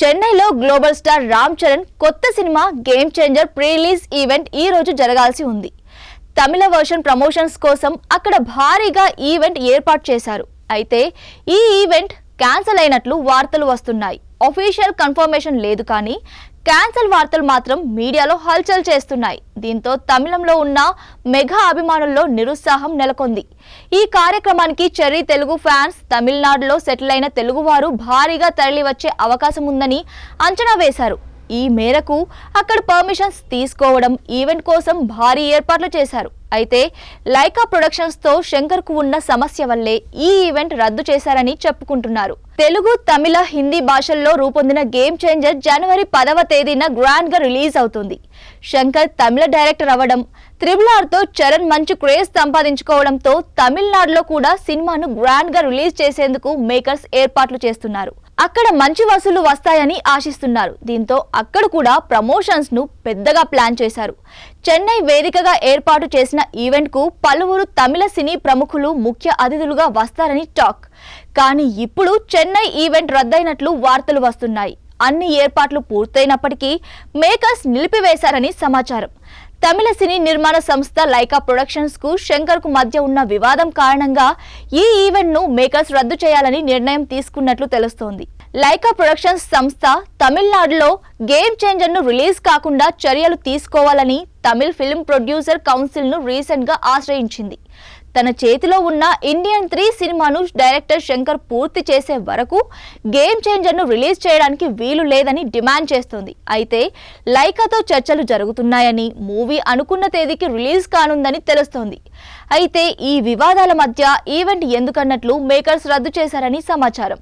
చెన్నైలో global star Ram Charan కొత్త cinema game changer pre release event ఈ రోజు జరగాల్సి ఉంది. తమిళ వర్షన్ ప్రమోషన్స్ కోసం అక్కడ భారీగా ఈవెంట్ ఏర్పాటు చేశారు. అయితే ఈ ఈవెంట్ క్యాన్సిల్ అయినట్లు వార్తలు వస్తున్నాయి. ఆఫీషియల్ కన్ఫర్మేషన్ లేదు, కానీ క్యాన్సిల్ వార్తలు మాత్రం మీడియాలో హల్చల్ చేస్తున్నాయి. దీంతో తమిళంలో ఉన్న మెగా అభిమానుల్లో నిరుత్సాహం నెలకొంది. ఈ కార్యక్రమానికి చెర్రీ తెలుగు ఫ్యాన్స్, తమిళనాడులో సెటిల్ అయిన తెలుగువారు భారీగా తరలివచ్చే అవకాశం ఉందని అంచనా వేశారు. ఈ మేరకు అక్కడ పర్మిషన్స్ తీసుకోవడం, ఈవెంట్ కోసం భారీ ఏర్పాట్లు చేశారు. అయితే లైకా ప్రొడక్షన్స్ తో శంకర్ కు ఉన్న సమస్య వల్లే ఈ ఈవెంట్ రద్దు చేశారని చెప్పుకుంటున్నారు. తెలుగు, తమిళ, హిందీ భాషల్లో రూపొందిన గేమ్ చేంజర్ జనవరి 10వ తేదీన గ్రాండ్ గా రిలీజ్ అవుతుంది. శంకర్ తమిళ డైరెక్టర్ అవ్వడం, RRR తో చరణ్ మంచి క్రేజ్ సంపాదించుకోవడంతో తమిళనాడులో కూడా సినిమాను గ్రాండ్ గా రిలీజ్ చేసేందుకు మేకర్స్ ఏర్పాట్లు చేస్తున్నారు. అక్కడ మంచి వసూళ్లు వస్తాయని ఆశిస్తున్నారు. దీంతో అక్కడ కూడా ప్రమోషన్స్ ను పెద్దగా ప్లాన్ చేశారు. చెన్నై వేదికగా ఏర్పాటు చేసిన ఈవెంట్ కు పలువురు తమిళ సినీ ప్రముఖులు ముఖ్య అతిథులుగా వస్తారని టాక్. కానీ ఇప్పుడు చెన్నై ఈవెంట్ రద్దయినట్లు వార్తలు వస్తున్నాయి. అన్ని ఏర్పాట్లు పూర్తయినప్పటికీ మేకర్స్ నిలిపివేశారని సమాచారం. తమిళ సినీ నిర్మాణ సంస్థ లైకా ప్రొడక్షన్స్ కు శంకర్ కు మధ్య ఉన్న వివాదం కారణంగా ఈ ఈవెంట్ ను మేకర్స్ రద్దు చేయాలని నిర్ణయం తీసుకున్నట్లు తెలుస్తోంది. లైకా ప్రొడక్షన్స్ సంస్థ తమిళనాడులో గేమ్ చేంజర్ ను రిలీజ్ కాకుండా చర్యలు తీసుకోవాలని తమిళ్ ఫిల్మ్ ప్రొడ్యూసర్ కౌన్సిల్ ను రీసెంట్ గా ఆశ్రయించింది. తన చేతిలో ఉన్న ఇండియన్ 3 సినిమాను డైరెక్టర్ శంకర్ పూర్తి చేసే వరకు గేమ్ చేంజర్ ను రిలీజ్ చేయడానికి వీలు లేదని డిమాండ్ చేస్తోంది. అయితే లైకాతో చర్చలు జరుగుతున్నాయని, మూవీ అనుకున్న తేదీకి రిలీజ్ కానుందని తెలుస్తోంది. అయితే ఈ వివాదాల మధ్య ఈవెంట్ ఎందుకన్నట్లు మేకర్స్ రద్దు చేశారని సమాచారం.